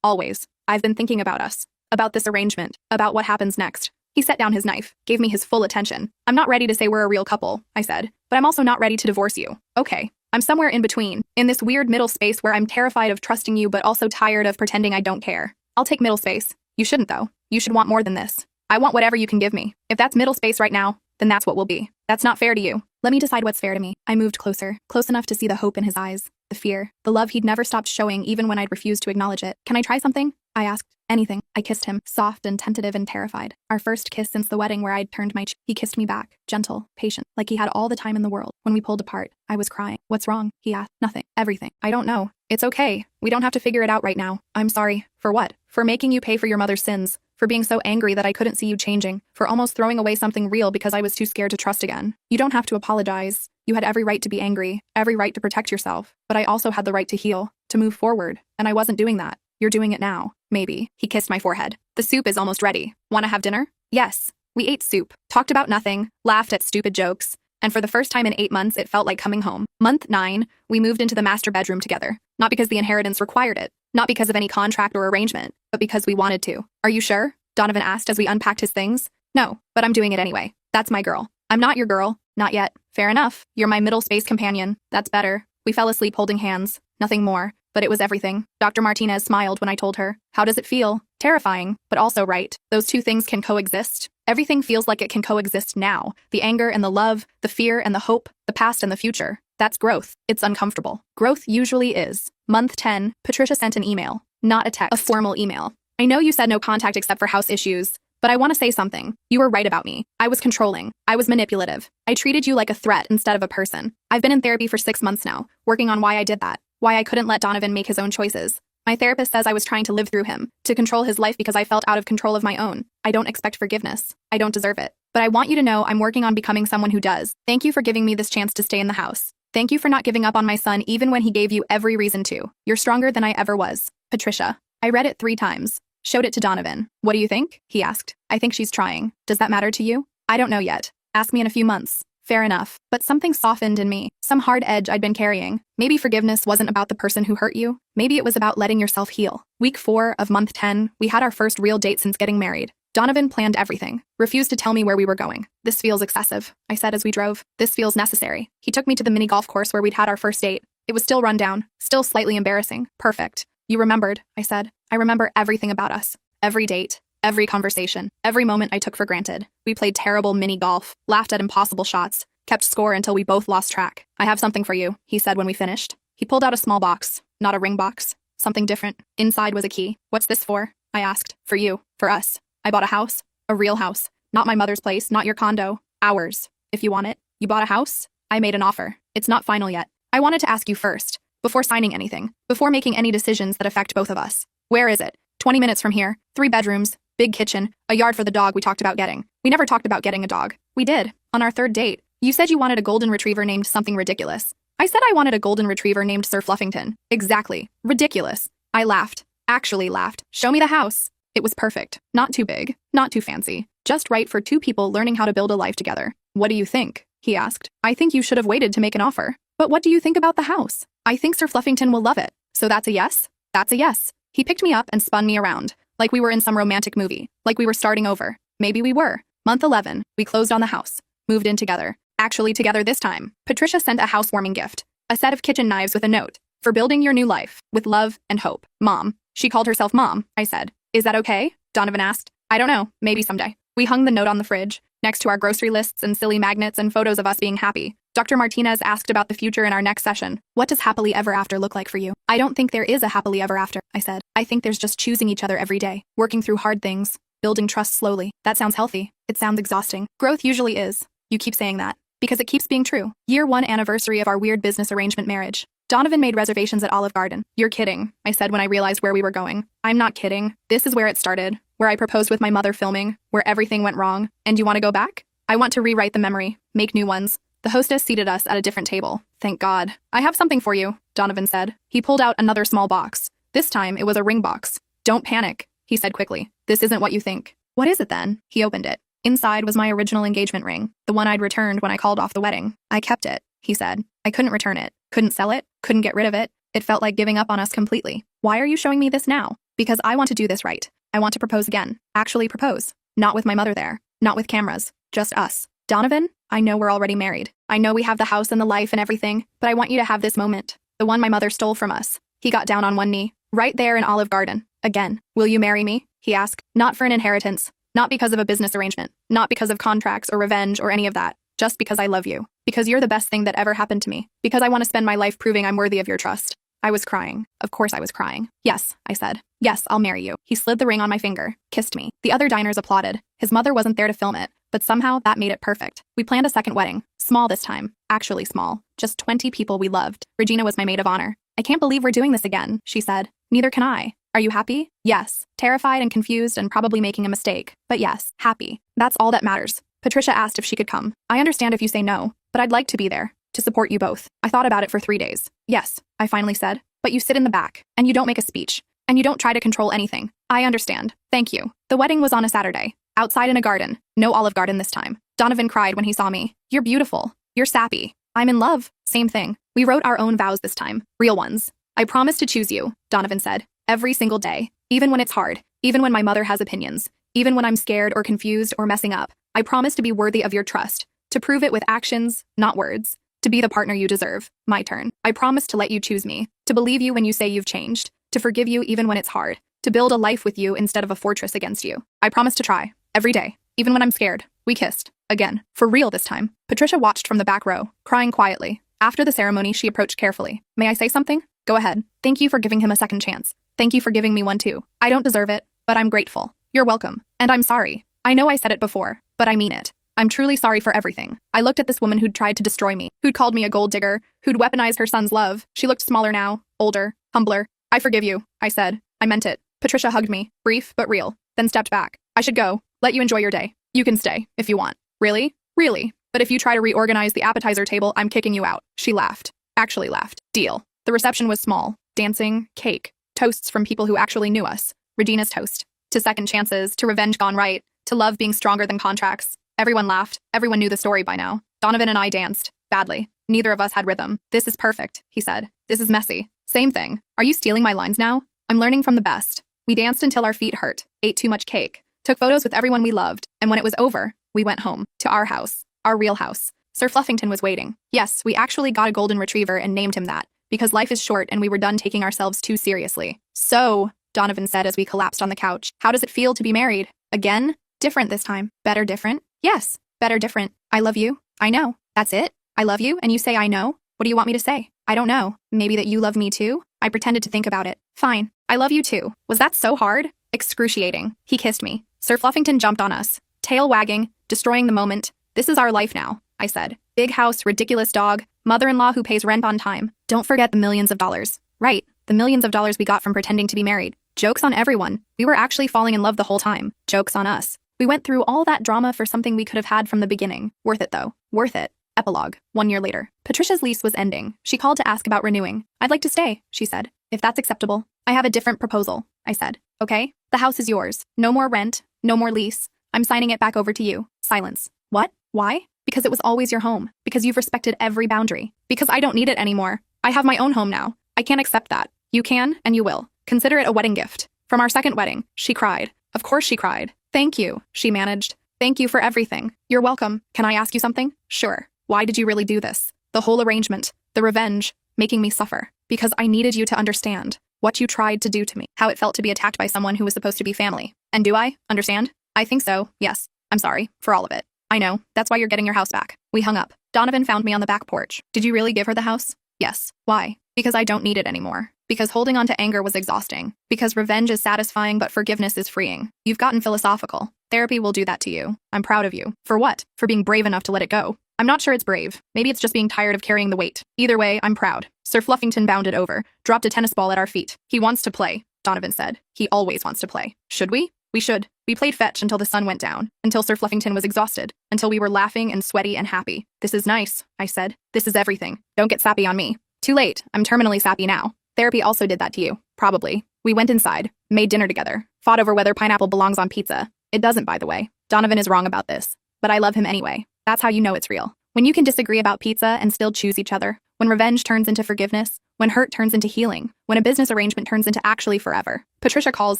Always. I've been thinking about us. About this arrangement. About what happens next. He set down his knife, gave me his full attention. I'm not ready to say we're a real couple, I said, but I'm also not ready to divorce you. Okay. I'm somewhere in between, in this weird middle space where I'm terrified of trusting you but also tired of pretending I don't care. I'll take middle space. You shouldn't though. You should want more than this. I want whatever you can give me. If that's middle space right now, then that's what we'll be. That's not fair to you. Let me decide what's fair to me. I moved closer, close enough to see the hope in his eyes, the fear, the love he'd never stopped showing even when I'd refused to acknowledge it. Can I try something? I asked. Anything. I kissed him, soft and tentative and terrified. Our first kiss since the wedding where I'd turned my cheek. He kissed me back, gentle, patient, like he had all the time in the world. When we pulled apart, I was crying. What's wrong? He asked. Nothing. Everything. I don't know. It's okay. We don't have to figure it out right now. I'm sorry. For what? For making you pay for your mother's sins. For being so angry that I couldn't see you changing. For almost throwing away something real because I was too scared to trust again. You don't have to apologize. You had every right to be angry, every right to protect yourself. But I also had the right to heal, to move forward. And I wasn't doing that. You're doing it now. Maybe. He kissed my forehead. The soup is almost ready. Want to have dinner? Yes. We ate soup, talked about nothing, laughed at stupid jokes, and for the first time in 8 months, it felt like coming home. Month 9, we moved into the master bedroom together. Not because the inheritance required it, not because of any contract or arrangement, but because we wanted to. Are you sure? Donovan asked as we unpacked his things. No, but I'm doing it anyway. That's my girl. I'm not your girl. Not yet. Fair enough. You're my middle space companion. That's better. We fell asleep holding hands. Nothing more. But it was everything. Dr. Martinez smiled when I told her. How does it feel? Terrifying, but also right. Those two things can coexist. Everything feels like it can coexist now. The anger and the love, the fear and the hope, the past and the future. That's growth. It's uncomfortable. Growth usually is. Month 10, Patricia sent an email. Not a text. A formal email. I know you said no contact except for house issues, but I want to say something. You were right about me. I was controlling. I was manipulative. I treated you like a threat instead of a person. I've been in therapy for 6 months now, working on why I did that. Why I couldn't let Donovan make his own choices. My therapist says I was trying to live through him, to control his life because I felt out of control of my own. I don't expect forgiveness. I don't deserve it. But I want you to know I'm working on becoming someone who does. Thank you for giving me this chance to stay in the house. Thank you for not giving up on my son even when he gave you every reason to. You're stronger than I ever was. Patricia. I read it 3 times. Showed it to Donovan. What do you think? He asked. I think she's trying. Does that matter to you? I don't know yet. Ask me in a few months. Fair enough. But something softened in me. Some hard edge I'd been carrying. Maybe forgiveness wasn't about the person who hurt you. Maybe it was about letting yourself heal. Week 4 of month 10, we had our first real date since getting married. Donovan planned everything, refused to tell me where we were going. This feels excessive, I said as we drove. This feels necessary. He took me to the mini golf course where we'd had our first date. It was still run down, still slightly embarrassing. Perfect. You remembered, I said. I remember everything about us. Every date, every conversation, every moment I took for granted. We played terrible mini golf, laughed at impossible shots, kept score until we both lost track. I have something for you, he said when we finished. He pulled out a small box, not a ring box. Something different. Inside was a key. What's this for? I asked. For you. For us. I bought a house. A real house. Not my mother's place, not your condo. Ours. If you want it. You bought a house? I made an offer. It's not final yet. I wanted to ask you first, before signing anything, before making any decisions that affect both of us. Where is it? 20 minutes from here. 3 bedrooms, big kitchen, a yard for the dog we talked about getting. We never talked about getting a dog. We did. On our 3rd date. You said you wanted a golden retriever named something ridiculous. I said I wanted a golden retriever named Sir Fluffington. Exactly. Ridiculous. I laughed. Actually laughed. Show me the house. It was perfect. Not too big. Not too fancy. Just right for 2 people learning how to build a life together. What do you think? He asked. I think you should have waited to make an offer. But what do you think about the house? I think Sir Fluffington will love it. So that's a yes? That's a yes. He picked me up and spun me around. Like we were in some romantic movie. Like we were starting over. Maybe we were. Month 11. We closed on the house. Moved in together. Actually together this time. Patricia sent a housewarming gift. A set of kitchen knives with a note. For building your new life. With love and hope. Mom. She called herself Mom, I said. Is that okay? Donovan asked. I don't know. Maybe someday. We hung the note on the fridge, next to our grocery lists and silly magnets and photos of us being happy. Dr. Martinez asked about the future in our next session. What does happily ever after look like for you? I don't think there is a happily ever after, I said. I think there's just choosing each other every day, working through hard things, building trust slowly. That sounds healthy. It sounds exhausting. Growth usually is. You keep saying that. Because it keeps being true. Year 1 anniversary of our weird business arrangement marriage. Donovan made reservations at Olive Garden. You're kidding, I said when I realized where we were going. I'm not kidding. This is where it started, where I proposed with my mother filming, where everything went wrong. And you want to go back? I want to rewrite the memory, make new ones. The hostess seated us at a different table. Thank God. I have something for you, Donovan said. He pulled out another small box. This time it was a ring box. Don't panic, he said quickly. This isn't what you think. What is it then? He opened it. Inside was my original engagement ring, the one I'd returned when I called off the wedding. I kept it, he said. I couldn't return it, couldn't sell it, couldn't get rid of it. It felt like giving up on us completely. Why are you showing me this now? Because I want to do this right. I want to propose again. Actually propose. Not with my mother there. Not with cameras. Just us. Donovan, I know we're already married. I know we have the house and the life and everything, but I want you to have this moment. The one my mother stole from us. He got down on one knee. Right there in Olive Garden. Again. Will you marry me? He asked. Not for an inheritance. Not because of a business arrangement. Not because of contracts or revenge or any of that. Just because I love you. Because you're the best thing that ever happened to me. Because I want to spend my life proving I'm worthy of your trust. I was crying. Of course I was crying. Yes, I said. Yes, I'll marry you. He slid the ring on my finger, kissed me. The other diners applauded. His mother wasn't there to film it, but somehow that made it perfect. We planned a second wedding. Small this time. Actually small. Just 20 people we loved. Regina was my maid of honor. I can't believe we're doing this again, she said. Neither can I. Are you happy? Yes. Terrified and confused and probably making a mistake. But yes, happy. That's all that matters. Patricia asked if she could come. I understand if you say no, but I'd like to be there. To support you both. I thought about it for 3 days. Yes, I finally said. But you sit in the back, and you don't make a speech, and you don't try to control anything. I understand. Thank you. The wedding was on a Saturday. Outside in a garden. No Olive Garden this time. Donovan cried when he saw me. You're beautiful. You're sappy. I'm in love. Same thing. We wrote our own vows this time. Real ones. I promise to choose you, Donovan said. Every single day. Even when it's hard. Even when my mother has opinions. Even when I'm scared or confused or messing up. I promise to be worthy of your trust. To prove it with actions, not words. To be the partner you deserve. My turn. I promise to let you choose me. To believe you when you say you've changed. To forgive you even when it's hard. To build a life with you instead of a fortress against you. I promise to try. Every day. Even when I'm scared. We kissed. Again. For real this time. Patricia watched from the back row, crying quietly. After the ceremony, she approached carefully. May I say something? Go ahead. Thank you for giving him a second chance. Thank you for giving me one too. I don't deserve it, but I'm grateful. You're welcome. And I'm sorry. I know I said it before, but I mean it. I'm truly sorry for everything. I looked at this woman who'd tried to destroy me, who'd called me a gold digger, who'd weaponized her son's love. She looked smaller now, older, humbler. I forgive you, I said. I meant it. Patricia hugged me, brief but real, then stepped back. I should go. Let you enjoy your day. You can stay, if you want. Really? Really? But if you try to reorganize the appetizer table, I'm kicking you out. She laughed. Actually laughed. Deal. The reception was small. Dancing, cake, toasts from people who actually knew us. Regina's toast. To second chances, to revenge gone right, to love being stronger than contracts. Everyone laughed. Everyone knew the story by now. Donovan and I danced. Badly. Neither of us had rhythm. This is perfect, he said. This is messy. Same thing. Are you stealing my lines now? I'm learning from the best. We danced until our feet hurt, ate too much cake, took photos with everyone we loved, and when it was over, we went home, to our house, our real house. Sir Fluffington was waiting. Yes, we actually got a golden retriever and named him that, because life is short and we were done taking ourselves too seriously. So, Donovan said as we collapsed on the couch, how does it feel to be married? Again? Different this time. Better different? Yes, better different. I love you. I know. That's it? I love you, and you say I know? What do you want me to say? I don't know. Maybe that you love me too? I pretended to think about it. Fine. I love you too. Was that so hard? Excruciating. He kissed me. Sir Fluffington jumped on us, tail wagging, destroying the moment. This is our life now, I said. Big house, ridiculous dog, mother-in-law who pays rent on time. Don't forget the millions of dollars. Right, the millions of dollars we got from pretending to be married. Joke's on everyone. We were actually falling in love the whole time. Joke's on us. We went through all that drama for something we could have had from the beginning. Worth it though. Worth it. Epilogue. 1 year later. Patricia's lease was ending. She called to ask about renewing. I'd like to stay, she said. If that's acceptable. I have a different proposal, I said. Okay? The house is yours. No more rent. No more lease. I'm signing it back over to you. Silence. What? Why? Because it was always your home. Because you've respected every boundary. Because I don't need it anymore. I have my own home now. I can't accept that. You can, and you will. Consider it a wedding gift. From our second wedding, she cried. Of course she cried. Thank you, she managed. Thank you for everything. You're welcome. Can I ask you something? Sure. Why did you really do this? The whole arrangement, the revenge, making me suffer. Because I needed you to understand what you tried to do to me, how it felt to be attacked by someone who was supposed to be family. And do I understand? I think so, yes. I'm sorry for all of it. I know, that's why you're getting your house back. We hung up. Donovan found me on the back porch. Did you really give her the house? Yes. Why? Because I don't need it anymore. Because holding on to anger was exhausting. Because revenge is satisfying but forgiveness is freeing. You've gotten philosophical. Therapy will do that to you. I'm proud of you. For what? For being brave enough to let it go. I'm not sure it's brave. Maybe it's just being tired of carrying the weight. Either way, I'm proud. Sir Fluffington bounded over, dropped a tennis ball at our feet. He wants to play, Donovan said. He always wants to play. Should we? We should. We played fetch until the sun went down, until Sir Fluffington was exhausted, until we were laughing and sweaty and happy. This is nice, I said. This is everything. Don't get sappy on me. Too late. I'm terminally sappy now. Therapy also did that to you. Probably. We went inside, made dinner together, fought over whether pineapple belongs on pizza. It doesn't, by the way. Donovan is wrong about this. But I love him anyway. That's how you know it's real. When you can disagree about pizza and still choose each other, when revenge turns into forgiveness, when hurt turns into healing, when a business arrangement turns into actually forever. Patricia calls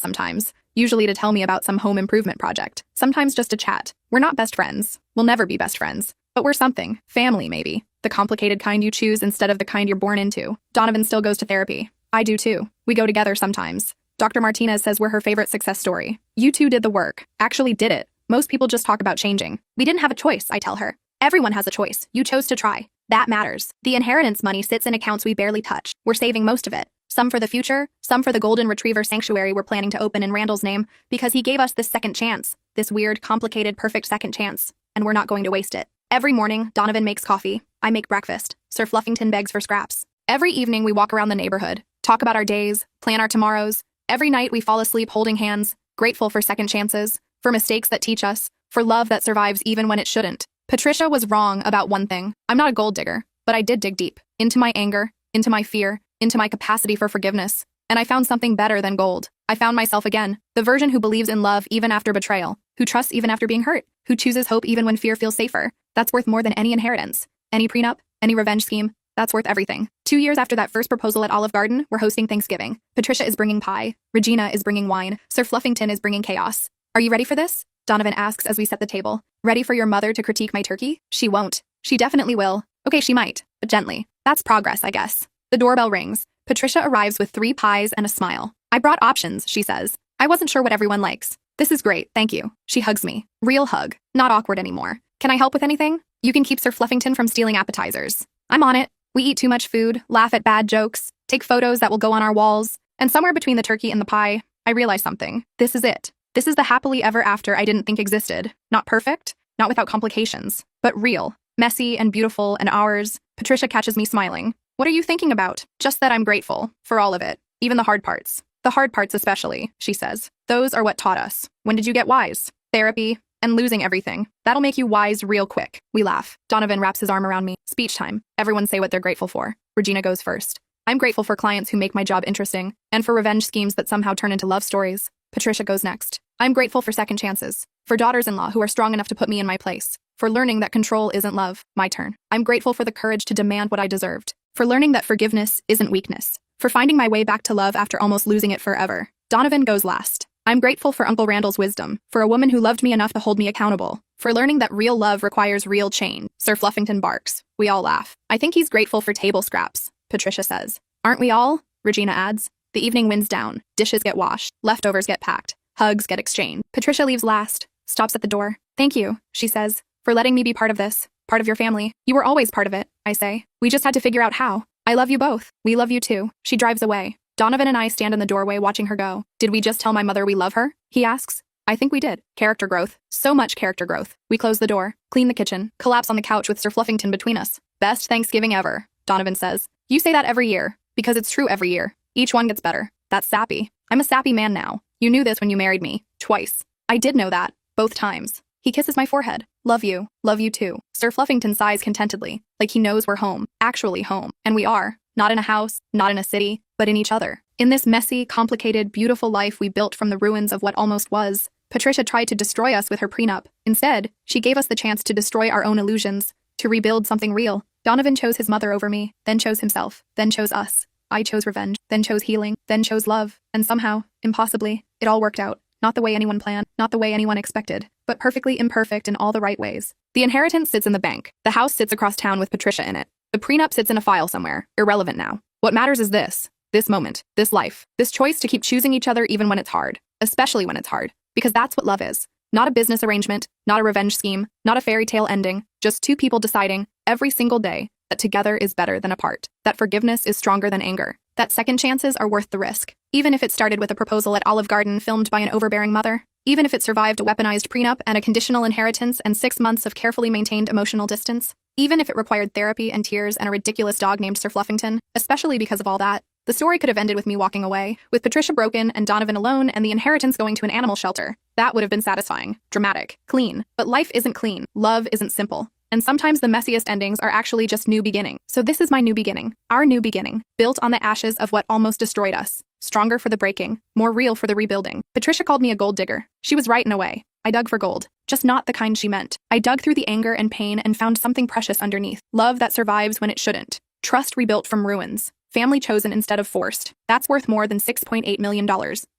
sometimes, usually to tell me about some home improvement project, sometimes just to chat. We're not best friends. We'll never be best friends. But we're something. Family, maybe. The complicated kind you choose instead of the kind you're born into. Donovan still goes to therapy. I do too. We go together sometimes. Dr. Martinez says we're her favorite success story. You two did the work. Actually did it. Most people just talk about changing. We didn't have a choice, I tell her. Everyone has a choice. You chose to try. That matters. The inheritance money sits in accounts we barely touch. We're saving most of it. Some for the future, some for the golden retriever sanctuary we're planning to open in Randall's name, because he gave us this second chance. This weird, complicated, perfect second chance. And we're not going to waste it. Every morning, Donovan makes coffee. I make breakfast. Sir Fluffington begs for scraps. Every evening we walk around the neighborhood, talk about our days, plan our tomorrows. Every night we fall asleep holding hands, grateful for second chances, for mistakes that teach us, for love that survives even when it shouldn't. Patricia was wrong about one thing. I'm not a gold digger, but I did dig deep. Into my anger, into my fear, into my capacity for forgiveness. And I found something better than gold. I found myself again, the version who believes in love even after betrayal, who trusts even after being hurt, who chooses hope even when fear feels safer. That's worth more than any inheritance, any prenup, any revenge scheme. That's worth everything. 2 years after that first proposal at Olive Garden, we're hosting Thanksgiving. Patricia is bringing pie. Regina is bringing wine. Sir Fluffington is bringing chaos. Are you ready for this? Donovan asks as we set the table. Ready for your mother to critique my turkey? She won't. She definitely will. Okay, she might, but gently. That's progress, I guess. The doorbell rings. Patricia arrives with 3 pies and a smile. I brought options, she says. I wasn't sure what everyone likes. This is great, thank you. She hugs me. Real hug. Not awkward anymore. Can I help with anything? You can keep Sir Fluffington from stealing appetizers. I'm on it. We eat too much food, laugh at bad jokes, take photos that will go on our walls, and somewhere between the turkey and the pie, I realize something. This is it. This is the happily ever after I didn't think existed. Not perfect, not without complications, but real, messy and beautiful and ours. Patricia catches me smiling. What are you thinking about? Just that I'm grateful for all of it, even the hard parts. The hard parts especially, she says. Those are what taught us. When did you get wise? Therapy and losing everything. That'll make you wise real quick. We laugh. Donovan wraps his arm around me. Speech time. Everyone say what they're grateful for. Regina goes first. I'm grateful for clients who make my job interesting, and for revenge schemes that somehow turn into love stories. Patricia goes next. I'm grateful for second chances. For daughters-in-law who are strong enough to put me in my place. For learning that control isn't love. My turn. I'm grateful for the courage to demand what I deserved. For learning that forgiveness isn't weakness. For finding my way back to love after almost losing it forever. Donovan goes last. I'm grateful for Uncle Randall's wisdom, for a woman who loved me enough to hold me accountable, for learning that real love requires real change. Sir Fluffington barks. We all laugh. I think he's grateful for table scraps, Patricia says. Aren't we all? Regina adds. The evening winds down. Dishes get washed. Leftovers get packed. Hugs get exchanged. Patricia leaves last, stops at the door. Thank you, she says, for letting me be part of this, part of your family. You were always part of it, I say. We just had to figure out how. I love you both. We love you too. She drives away. Donovan and I stand in the doorway watching her go. Did we just tell my mother we love her? He asks. I think we did. Character growth. So much character growth. We close the door, clean the kitchen, collapse on the couch with Sir Fluffington between us. Best Thanksgiving ever, Donovan says. You say that every year, because it's true every year. Each one gets better. That's sappy. I'm a sappy man now. You knew this when you married me. Twice. I did know that. Both times. He kisses my forehead. Love you. Love you too. Sir Fluffington sighs contentedly, like he knows we're home. Actually home. And we are. Not in a house, not in a city, but in each other. In this messy, complicated, beautiful life we built from the ruins of what almost was, Patricia tried to destroy us with her prenup. Instead, she gave us the chance to destroy our own illusions, to rebuild something real. Donovan chose his mother over me, then chose himself, then chose us. I chose revenge, then chose healing, then chose love, and somehow, impossibly, it all worked out. Not the way anyone planned, not the way anyone expected, but perfectly imperfect in all the right ways. The inheritance sits in the bank. The house sits across town with Patricia in it. The prenup sits in a file somewhere, irrelevant now. What matters is this moment, this life, this choice to keep choosing each other even when it's hard, especially when it's hard, because that's what love is. Not a business arrangement, not a revenge scheme, not a fairy tale ending, just two people deciding, every single day, that together is better than apart, that forgiveness is stronger than anger, that second chances are worth the risk, even if it started with a proposal at Olive Garden filmed by an overbearing mother, even if it survived a weaponized prenup and a conditional inheritance and 6 months of carefully maintained emotional distance, even if it required therapy and tears and a ridiculous dog named Sir Fluffington, especially because of all that. The story could have ended with me walking away, with Patricia broken and Donovan alone and the inheritance going to an animal shelter. That would have been satisfying, dramatic, clean. But life isn't clean. Love isn't simple. And sometimes the messiest endings are actually just new beginning. So this is my new beginning. Our new beginning, built on the ashes of what almost destroyed us. Stronger for the breaking, more real for the rebuilding. Patricia called me a gold digger. She was right in a way. I dug for gold, just not the kind she meant. I dug through the anger and pain and found something precious underneath. Love that survives when it shouldn't. Trust rebuilt from ruins. Family chosen instead of forced. That's worth more than $6.8 million.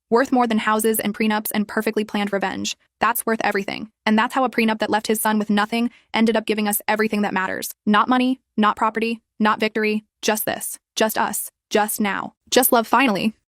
Worth more than houses and prenups and perfectly planned revenge. That's worth everything. And that's how a prenup that left his son with nothing ended up giving us everything that matters. Not money, not property, not victory, just this. Just us. Just now. Just love finally.